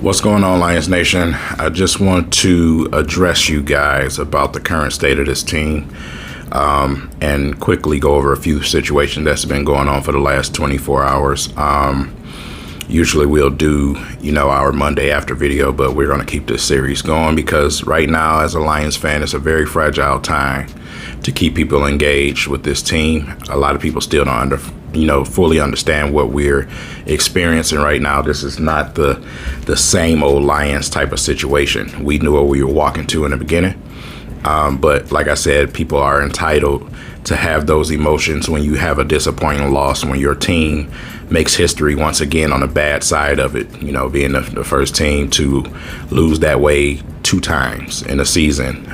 What's going on, Lions Nation? I just want to address you guys about the current state of this team and quickly go over a few situations that's been going on for the last 24 hours. Usually we'll do, our Monday after video, but we're going to keep this series going because right now, as a Lions fan, it's a very fragile time to keep people engaged with this team. A lot of people still don't fully understand what we're experiencing right now. This is not the same old Lions type of situation. We knew what we were walking to in the beginning. But like I said, people are entitled to have those emotions when you have a disappointing loss, when your team makes history once again on the bad side of it, being the first team to lose that way 2 times in a season,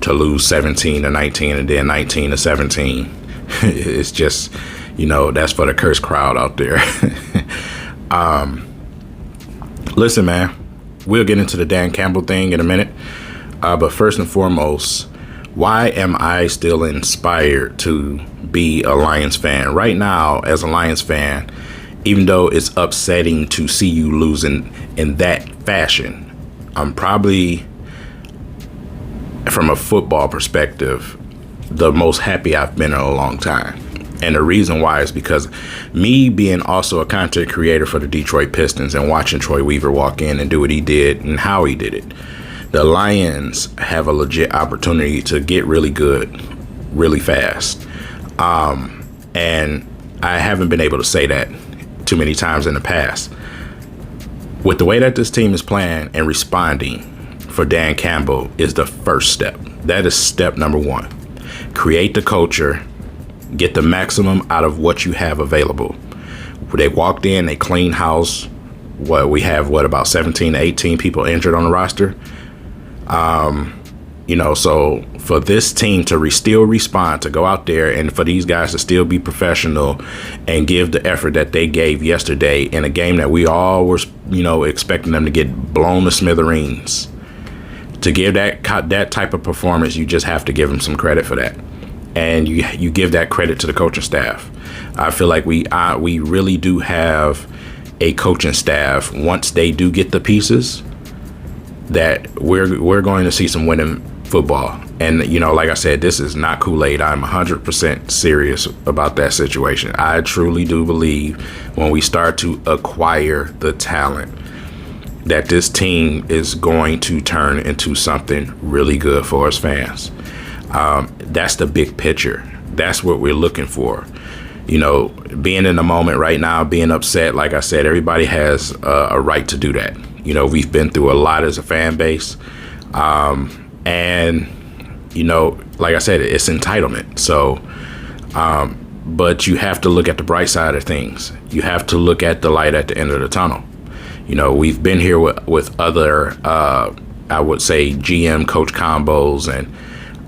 to lose 17-19 and then 19-17. It's just, that's for the cursed crowd out there. Listen, man, we'll get into the Dan Campbell thing in a minute. But first and foremost, why am I still inspired to be a Lions fan? Right now, as a Lions fan, even though it's upsetting to see you losing in that fashion, I'm probably, from a football perspective, the most happy I've been in a long time. And the reason why is because me being also a content creator for the Detroit Pistons and watching Troy Weaver walk in and do what he did and how he did it, the Lions have a legit opportunity to get really good really fast. And I haven't been able to say that too many times in the past. With the way that this team is playing and responding for Dan Campbell is the first step. That is step number 1. Create the culture, get the maximum out of what you have available. They walked in, they cleaned house. We have about 17 to 18 people injured on the roster. So for this team to still respond, to go out there and for these guys to still be professional and give the effort that they gave yesterday in a game that we all were, expecting them to get blown to smithereens. To give that type of performance, you just have to give them some credit for that. And you give that credit to the coaching staff. I feel like we really do have a coaching staff, once they do get the pieces, that we're going to see some winning football. And, like I said, this is not Kool-Aid. I'm 100% serious about that situation. I truly do believe when we start to acquire the talent, that this team is going to turn into something really good for us fans. That's the big picture. That's what we're looking for. Being in the moment right now, being upset, like I said, everybody has a right to do that. We've been through a lot as a fan base. And, like I said, it's entitlement. So, but you have to look at the bright side of things. You have to look at the light at the end of the tunnel. We've been here with other, I would say, GM coach combos, and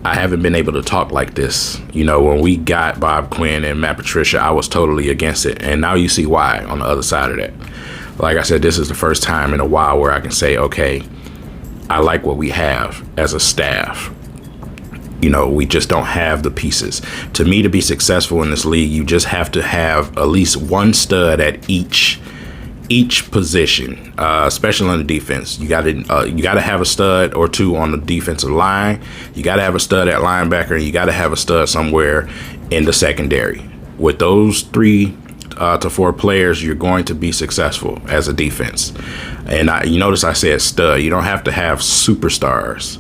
I haven't been able to talk like this. When we got Bob Quinn and Matt Patricia, I was totally against it. And now you see why on the other side of that. Like I said, this is the first time in a while where I can say, okay, I like what we have as a staff. We just don't have the pieces. To me, to be successful in this league, you just have to have at least one stud at each position, especially on the defense. You got to have a stud or 2 on the defensive line. You got to have a stud at linebacker. And you got to have a stud somewhere in the secondary. With those 3 to 4 players, you're going to be successful as a defense. And you notice I said stud. You don't have to have superstars,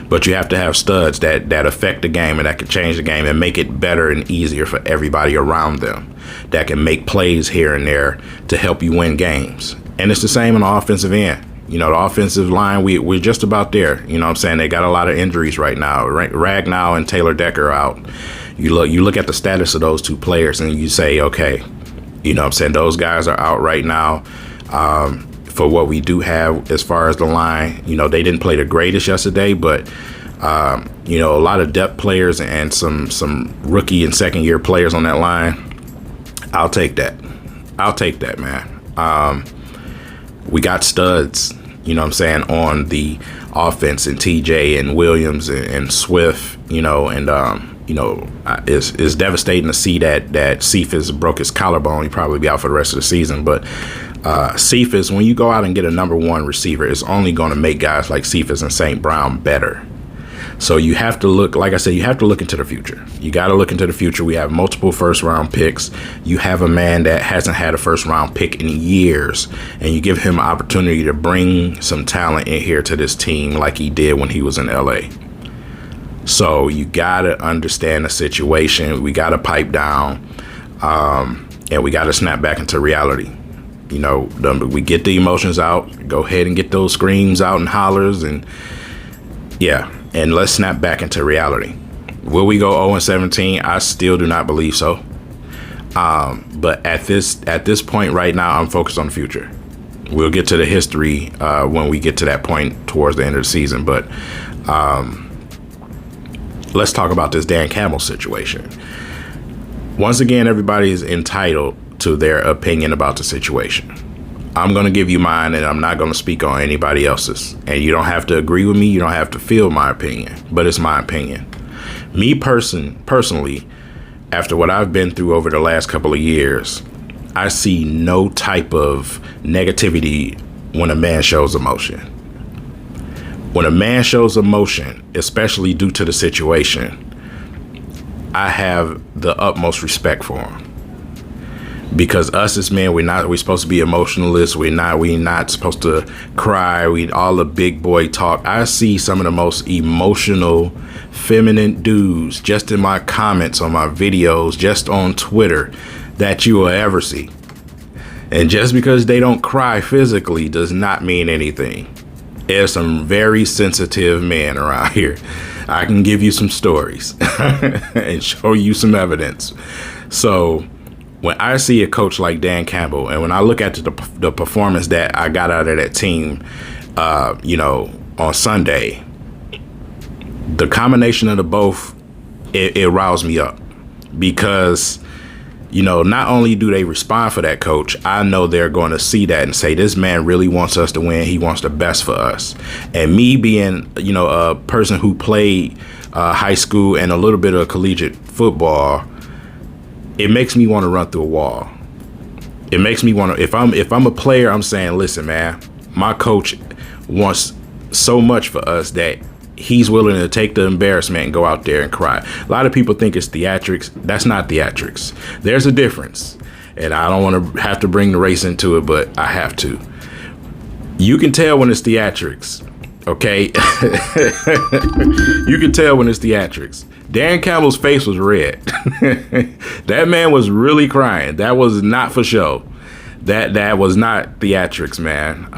but you have to have studs that affect the game and that can change the game and make it better and easier for everybody around them, that can make plays here and there to help you win games. And it's the same on the offensive end. The offensive line, we're just about there. They got a lot of injuries right now. Ragnow and Taylor Decker out. You look at the status of those 2 players and you say, okay, those guys are out right now. For what we do have as far as the line, they didn't play the greatest yesterday, but a lot of depth players and some rookie and second year players on that line. I'll take that, man. We got studs, on the offense, and TJ and Williams and Swift, it's devastating to see that Cephas broke his collarbone. He'll probably be out for the rest of the season, but Cephas, when you go out and get a number one receiver, it's only going to make guys like Cephas and St. Brown better. So you have to look, like I said, you have to look into the future. You got to look into the future. We have multiple first round picks. You have a man that hasn't had a first round pick in years, and you give him an opportunity to bring some talent in here to this team like he did when he was in LA. So you got to understand the situation. We got to pipe down, and we got to snap back into reality. You know, we get the emotions out, go ahead and get those screams out and hollers, and yeah. And let's snap back into reality. Will we go 0-17? I still do not believe so. But at this point right now, I'm focused on the future. We'll get to the history when we get to that point towards the end of the season. But let's talk about this Dan Campbell situation. Once again, everybody is entitled to their opinion about the situation. I'm going to give you mine, and I'm not going to speak on anybody else's. And you don't have to agree with me. You don't have to feel my opinion, but it's my opinion. Me personally, after what I've been through over the last couple of years, I see no type of negativity when a man shows emotion. When a man shows emotion, especially due to the situation, I have the utmost respect for him. Because us as men, we're supposed to be emotionalists. We're not supposed to cry. We all the big boy talk. I see some of the most emotional, feminine dudes just in my comments on my videos, just on Twitter, that you will ever see. And just because they don't cry physically does not mean anything. There's some very sensitive men around here. I can give you some stories and show you some evidence. So when I see a coach like Dan Campbell, and when I look at the performance that I got out of that team, on Sunday, the combination of the both, it riles me up because, not only do they respond for that coach, I know they're going to see that and say, this man really wants us to win. He wants the best for us. And me being, a person who played high school and a little bit of collegiate football, it makes me want to run through a wall. It makes me want to, if I'm a player, I'm saying, listen, man, my coach wants so much for us that he's willing to take the embarrassment and go out there and cry. A lot of people think it's theatrics. That's not theatrics. There's a difference. And I don't want to have to bring the race into it, but I have to. You can tell when it's theatrics. Okay. You can tell when it's theatrics. Dan Campbell's face was red. That man was really crying. That was not for show. That was not theatrics, man.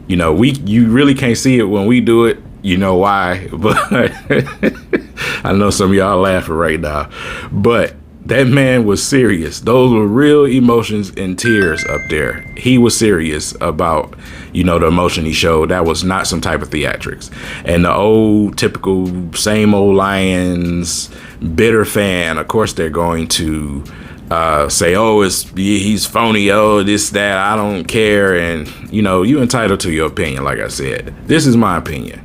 You really can't see it when we do it. You know why? But I know some of y'all laughing right now. But that man was serious. Those were real emotions and tears up there. He was serious about, the emotion he showed. That was not some type of theatrics. And the old typical same old Lions bitter fan, of course they're going to say, oh, he's phony. Oh, this, that, I don't care. And, you entitled to your opinion. Like I said, this is my opinion.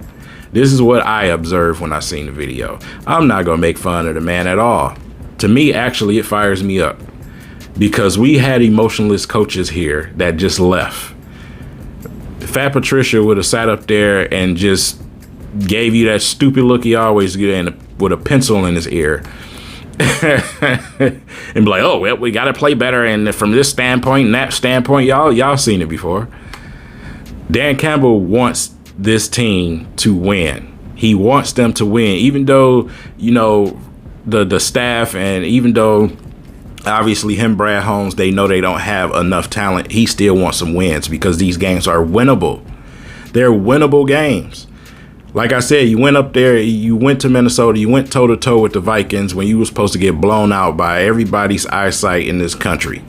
This is what I observed when I seen the video. I'm not going to make fun of the man at all. To me, actually, it fires me up because we had emotionless coaches here that just left. Fat Patricia would have sat up there and just gave you that stupid look he always get with a pencil in his ear and be like, oh, well, we got to play better. And from this standpoint and that standpoint, y'all seen it before. Dan Campbell wants this team to win. He wants them to win, even though, the staff, and even though obviously him, Brad Holmes, they know they don't have enough talent, he still wants some wins because these games are winnable. They're winnable games. Like I said, you went up there, you went to Minnesota, you went toe to toe with the Vikings when you were supposed to get blown out by everybody's eyesight in this country.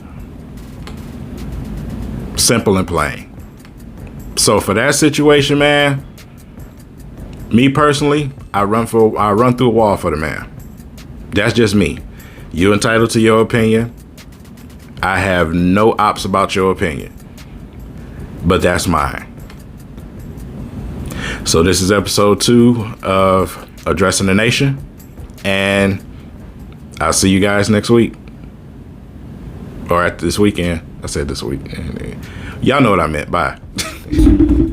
Simple and plain. So for that situation, man, me personally, I run through a wall for the man. That's just me. You're entitled to your opinion. I have no ops about your opinion, but that's mine. So this is episode 2 of Addressing the Nation, and I'll see you guys next week. or at this weekend. I said this weekend. Y'all know what I meant. Bye.